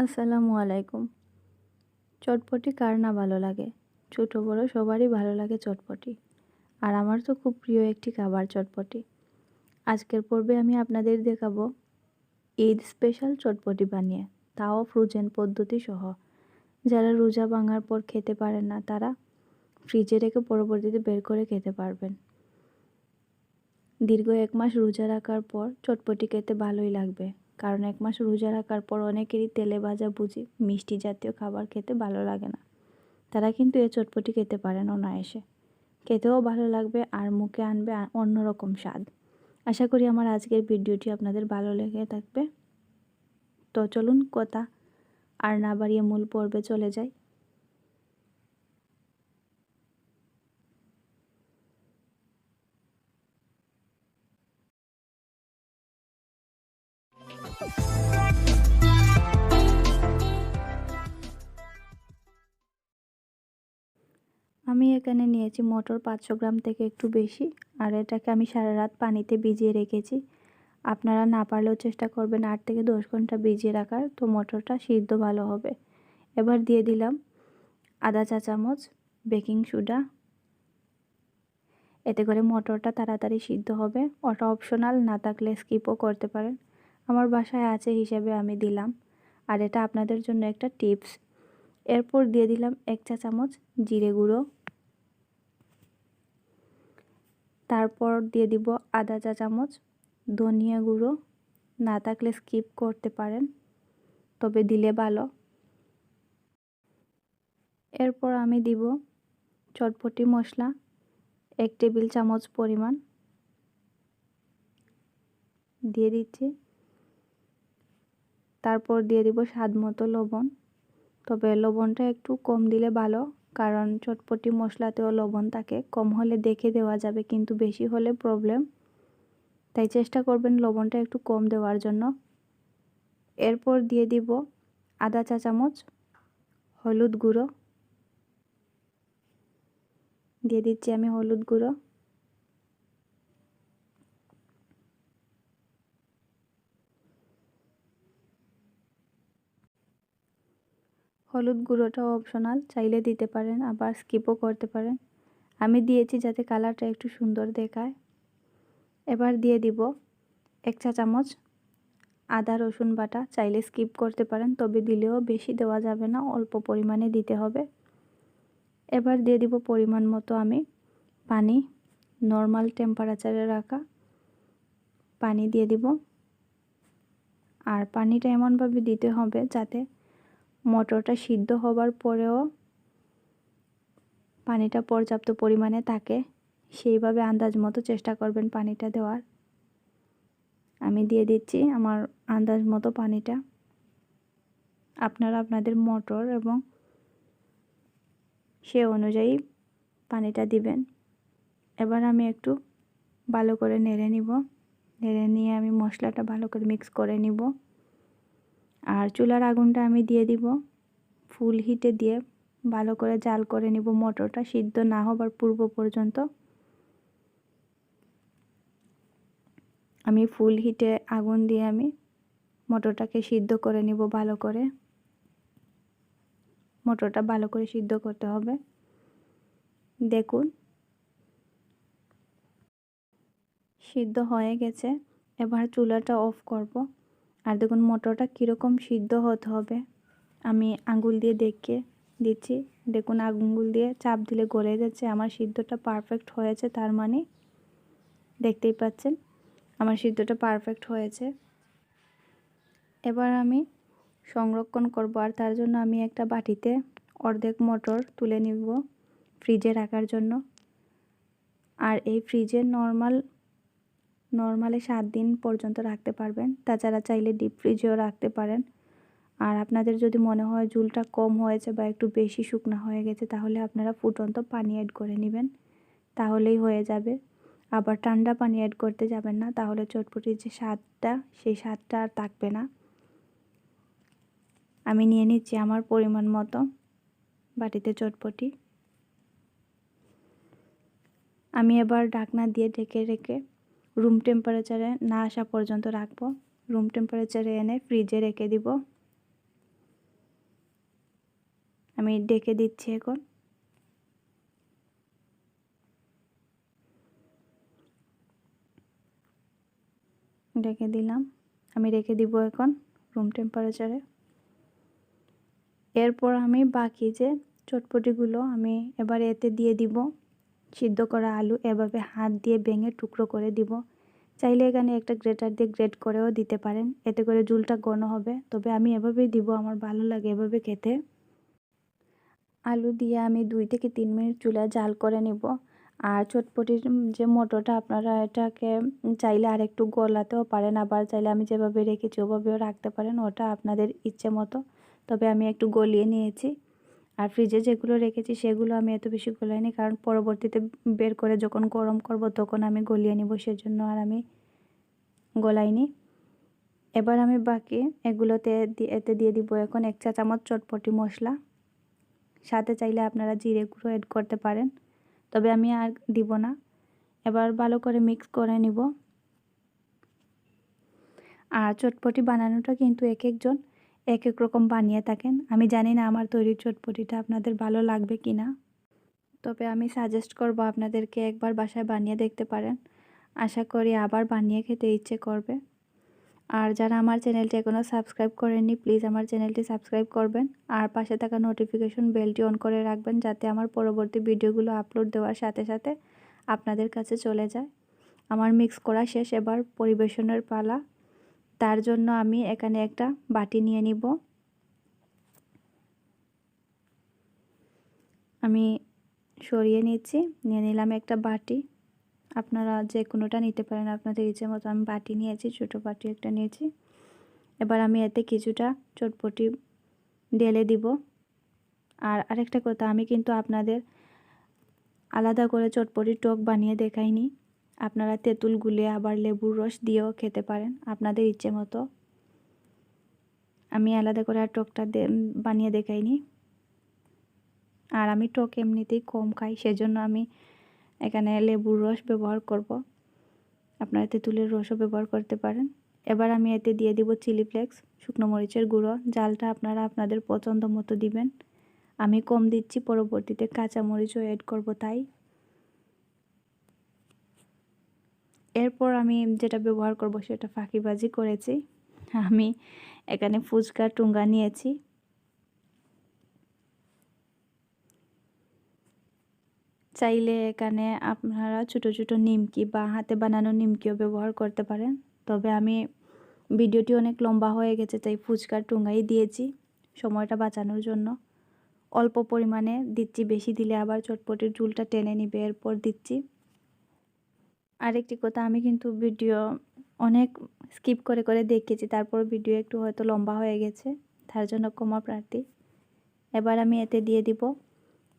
আসসালামু আলাইকুম। চটপটি কার না ভালো লাগে? ছোট বড় সবারই ভালো লাগে চটপটি। আর আমার তো খুব প্রিয় একটি খাবার চটপটি। আজকের পর্বে আমি আপনাদের দেখাবো ঈদ স্পেশাল চটপটি বানিয়ে, তাও ফ্রোজেন পদ্ধতি সহ। যারা রোজা ভাঙার পর খেতে পারেন না তারা ফ্রিজে রেখে পরবর্তীতে বের করে খেতে পারবেন। দীর্ঘ 1 মাস রোজা রাখার পর চটপটি খেতে ভালোই লাগবে, কারণ 1 মাস রোজা রাখার পর অনেকেরই তেলে ভাজা ভুজি মিষ্টি জাতীয় খাবার খেতে ভালো লাগে না। তারা কিন্তু এই চটপটি খেতে পারেন অনায়াসে। খেতেও ভালো লাগবে আর মুখে আনবে অন্যরকম স্বাদ। আশা করি আমার আজকের ভিডিওটি আপনাদের ভালো লেগে থাকবে। তো চলুন কথা আর না বাড়িয়ে মূল পর্বে চলে যাই। আমি এখানে নিয়েছি মটর 500 গ্রাম থেকে একটু বেশি, আর এটাকে আমি সারা রাত পানিতে ভিজিয়ে রেখেছি। আপনারা না পারলেও চেষ্টা করবেন 8 থেকে 10 ঘন্টা ভিজিয়ে রাখার, তো মটরটা সিদ্ধ ভালো হবে। এবার দিয়ে দিলাম আধা চা চামচ বেকিং সোডা। এতে করে মটরটা তাড়াতাড়ি সিদ্ধ হবে। ওটা অপশনাল, না থাকলে স্কিপও করতে পারেন। আমার বাসায় আছে হিসেবে আমি দিলাম, আর এটা আপনাদের জন্য একটা টিপস। এরপর দিয়ে দিলাম 1 চা চামচ জিরে গুঁড়ো। তারপর দিয়ে দিব আধা চা চামচ ধনিয়া গুঁড়ো, না থাকলে স্কিপ করতে পারেন, তবে দিলে ভালো। এরপর আমি দিব চটপটি মশলা 1 টেবিল চামচ পরিমাণ দিয়ে দিচ্ছি। তারপর দিয়ে দিব স্বাদ মতো লবণ, তবে লবণটা একটু কম দিলে ভালো, কারণ চটপটি মশলাতেও লবণ থাকে। কম হলে দেখে দেওয়া যাবে, কিন্তু বেশি হলে প্রবলেম, তাই চেষ্টা করবেন লবণটা একটু কম দেওয়ার জন্য। এরপর দিয়ে দিব আধা চা চামচ হলুদ গুঁড়ো, দিয়ে দিচ্ছি আমি হলুদ গুঁড়ো। হলুদ গুঁড়োটা অপশনাল, চাইলে দিতে পারেন, আবার স্কিপও করতে পারেন। আমি দিয়েছি যাতে কালারটা একটু সুন্দর দেখায়। এবার দিয়ে দিব 1 চা চামচ আদা রসুন বাটা, চাইলে স্কিপ করতে পারেন, তবে দিলেও বেশি দেওয়া যাবে না, অল্প পরিমাণে দিতে হবে। এবার দিয়ে দিব পরিমাণ মতো আমি পানি, নর্মাল টেম্পারেচারে রাখা পানি দিয়ে দিব। আর পানিটা এমনভাবে দিতে হবে যাতে মটরটা সিদ্ধ হবার পরেও পানিটা পর্যাপ্ত পরিমাণে থাকে, সেইভাবে আন্দাজ মতো চেষ্টা করবেন পানিটা দেওয়ার। আমি দিয়ে দিচ্ছি আমার আন্দাজ মতো পানিটা। আপনারা আপনাদের মটর এবং সে অনুযায়ী পানিটা দিবেন। এবার আমি একটু ভালো করে নেড়ে নিব। নেড়ে নিয়ে আমি মশলাটা ভালো করে মিক্স করে নিব। আর চুলার আগুনটা আমি দিয়ে দিব ফুল হিটে দিয়ে ভালো করে জাল করে নিব মটরটা সিদ্ধ না হবার পূর্ব পর্যন্ত। আমি ফুল হিটে আগুন দিয়ে আমি মটরটাকে সিদ্ধ করে নিব ভালো করে। মটরটা ভালো করে সিদ্ধ করতে হবে। দেখুন সিদ্ধ হয়ে গেছে। এবার চুলাটা অফ করব। আর দেখুন মটরটা কীরকম সিদ্ধ হতে হবে আমি আঙুল দিয়ে দেখে দিচ্ছি। দেখুন আঙুল দিয়ে চাপ দিলে গলে যাচ্ছে। আমার সিদ্ধটা পারফেক্ট হয়েছে, তার মানে দেখতেই পাচ্ছেন আমার সিদ্ধটা পারফেক্ট হয়েছে। এবার আমি সংরক্ষণ করব, আর তার জন্য আমি একটা বাটিতে অর্ধেক মটর তুলে নিব ফ্রিজে রাখার জন্য। আর এই ফ্রিজে নর্মালি 7 দিন পর্যন্ত রাখতে পারবেন, তাছাড়া চাইলে ডিপ ফ্রিজেও রাখতে পারেন। আর আপনাদের যদি মনে হয় ঝোলটা কম হয়েছে বা একটু বেশি শুকনা হয়ে গেছে, তাহলে আপনারা ফুটন্ত পানি অ্যাড করে নেবেন, তাহলেই হয়ে যাবে। আবার ঠান্ডা পানি অ্যাড করতে যাবেন না, তাহলে চটপটির যে স্বাদটা সেই স্বাদটা আর থাকবে না। আমি নিয়ে নিচ্ছি আমার পরিমাণ মতো বাটিতে চটপটি। আমি এবার ঢাকনা দিয়ে ঢেকে রেখে রুম টেম্পারেচারে না আসা পর্যন্ত রাখবো। রুম টেম্পারেচারে এনে ফ্রিজে রেখে দিব। আমি ডেকে দিচ্ছি এখন। ডেকে দিলাম, আমি রেখে দিব এখন রুম টেম্পারেচারে। এরপর আমি বাকি যে চটপটিগুলো আমি এবার এতে দিয়ে দিব সিদ্ধ করা আলু, এভাবে হাত দিয়ে ভেঙে টুকরো করে দিব। চাইলে এখানে একটা গ্রেটার দিয়ে গ্রেট করেও দিতে পারেন, এতে করে ঝুলটা ঘন হবে, তবে আমি এভাবেই দিব, আমার ভালো লাগে এভাবে খেতে। আলু দিয়ে আমি 2 থেকে 3 মিনিট চুলায় জাল করে নিব। আর চটপটির যে মটরটা আপনারা এটাকে চাইলে আর একটু গলাতেও পারেন, আবার চাইলে আমি যেভাবে রেখেছি ওভাবেও রাখতে পারেন, ওটা আপনাদের ইচ্ছে মতো। তবে আমি একটু গলিয়ে নিয়েছি। আর ফ্রিজে যেগুলো রেখেছি সেগুলো আমি এত বেশি গলাইনি, কারণ পরবর্তীতে বের করে যখন গরম করব তখন আমি গলিয়ে নিব, সেজন্য আর আমি গলাইনি। এবার আমি বাকি এগুলোতে এতে দিয়ে দিব এখন 1 চা চামচ চটপটি মশলা। সাথে চাইলে আপনারা জিরে গুঁড়ো অ্যাড করতে পারেন, তবে আমি আর দিব না। এবার ভালো করে মিক্স করে নিব। আর চটপটি বানানোটা কিন্তু এক একজন এক এক রকম বানিয়ে থাকেন। আমি জানি না আমার তৈরি চটপটিটা আপনাদের ভালো লাগবে কি না, তবে আমি সাজেস্ট করব আপনাদেরকে একবার বাসায় বানিয়ে দেখতে পারেন। আশা করি আবার বানিয়ে খেতে ইচ্ছে করবে। আর যারা আমার চ্যানেলটি এখনও সাবস্ক্রাইব করেননি, প্লিজ আমার চ্যানেলটি সাবস্ক্রাইব করবেন। আর পাশে থাকা নোটিফিকেশন বেলটি অন করে রাখবেন, যাতে আমার পরবর্তী ভিডিওগুলো আপলোড দেওয়ার সাথে সাথে আপনাদের কাছে চলে যায়। আমার মিক্স করা শেষ, এবার পরিবেশনের পালা। তার জন্য আমি এখানে একটা বাটি নিয়ে নিব। আমি সরিয়ে নিচ্ছি, নিয়ে নিলাম একটা বাটি। আপনারা যে কোনোটা নিতে পারেন আপনাদের ইচ্ছে মতো। আমি বাটি নিয়েছি, ছোটো বাটি একটা নিয়েছি। এবার আমি এতে কিছুটা চটপটি ঢেলে দিব। আর আরেকটা কথা, আমি কিন্তু আপনাদের আলাদা করে চটপটির টক বানিয়ে দেখাইনি। আপনারা তেঁতুল গুলে আবার লেবুর রস দিয়েও খেতে পারেন আপনাদের ইচ্ছে মতো। আমি আলাদা করে আর টকটা বানিয়ে দেখাইনি। আর আমি টক এমনিতেই কম খাই, সেজন্য আমি এখানে লেবুর রস ব্যবহার করব। আপনারা তেঁতুলের রসও ব্যবহার করতে পারেন। এবার আমি এতে দিয়ে দিব চিলি ফ্লেক্স, শুকনো মরিচের গুঁড়ো। জালটা আপনারা আপনাদের পছন্দ মতো দিবেন। আমি কম দিচ্ছি, পরবর্তীতে কাঁচা মরিচও অ্যাড করব তাই। এরপর আমি যেটা ব্যবহার করব সেটা ফাঁকিবাজি করেছি। আমি এখানে ফুচকা টুঙ্গা নিয়েছি। চাইলে এখানে আপনারা ছোটো ছোটো নিমকি বা হাতে বানানো নিমকিও ব্যবহার করতে পারেন, তবে আমি ভিডিওটি অনেক লম্বা হয়ে গেছে তাই ফুচকার টুঙ্গাই দিয়েছি সময়টা বাঁচানোর জন্য। অল্প পরিমাণে দিচ্ছি, বেশি দিলে আবার চটপটির ঝুলটা টেনে নিবে, এরপর দিচ্ছি। আরেকটি কথা, আমি কিন্তু ভিডিও অনেক স্কিপ করে করে দেখেছি, তারপর ভিডিও একটু হয়তো লম্বা হয়ে গেছে, তার জন্য ক্ষমা প্রার্থী। এবার আমি এতে দিয়ে দিব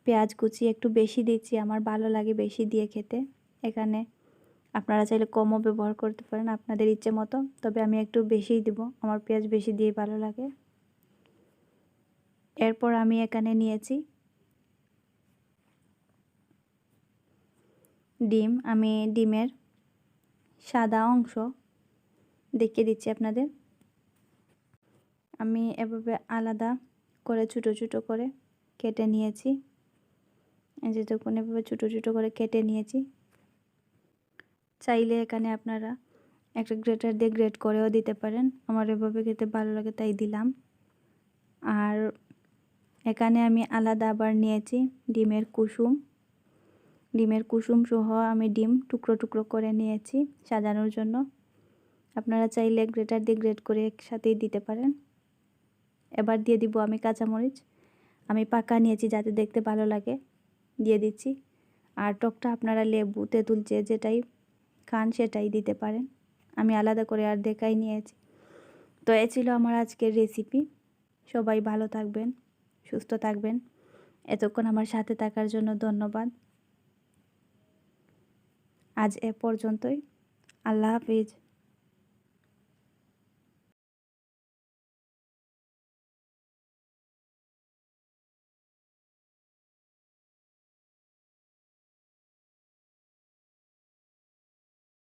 পেঁয়াজ কুচি, একটু বেশি দিচ্ছি, আমার ভালো লাগে বেশি দিয়ে খেতে। এখানে আপনারা চাইলে কমও ব্যবহার করতে পারেন আপনাদের ইচ্ছে মতো, তবে আমি একটু বেশিই দিব, আমার পেঁয়াজ বেশি দিয়ে ভালো লাগে। এরপর আমি এখানে নিয়েছি ডিম। আমি ডিমের সাদা অংশ দেখিয়ে দিচ্ছি আপনাদের। আমি এভাবে আলাদা করে ছোটো ছোটো করে কেটে নিয়েছি, যেটুকুন এভাবে ছোটো ছোটো করে কেটে নিয়েছি। চাইলে এখানে আপনারা একটা গ্রেটার দিয়ে গ্রেট করেও দিতে পারেন, আমার এভাবে খেতে ভালো লাগে তাই দিলাম। আর এখানে আমি আলাদা আবার নিয়েছি ডিমের কুসুম। ডিমের কুসুম সহ আমি ডিম টুকরো টুকরো করে নিয়েছি সাজানোর জন্য। আপনারা চাইলে গ্রেটার দিয়ে গ্রেট করে একসাথেই দিতে পারেন। এবার দিয়ে দিব আমি কাঁচামরিচ, আমি পাকা নিয়েছি যাতে দেখতে ভালো লাগে, দিয়ে দিচ্ছি। আর টকটা আপনারা লেবু তেঁতুল যেটাই খান সেটাই দিতে পারেন, আমি আলাদা করে আর দেখাই নিয়েছি। তো এ ছিল আমার আজকের রেসিপি। সবাই ভালো থাকবেন, সুস্থ থাকবেন। এতক্ষণ আমার সাথে থাকার জন্য ধন্যবাদ। আজ এ পর্যন্তই। আল্লাহ হাফিজ।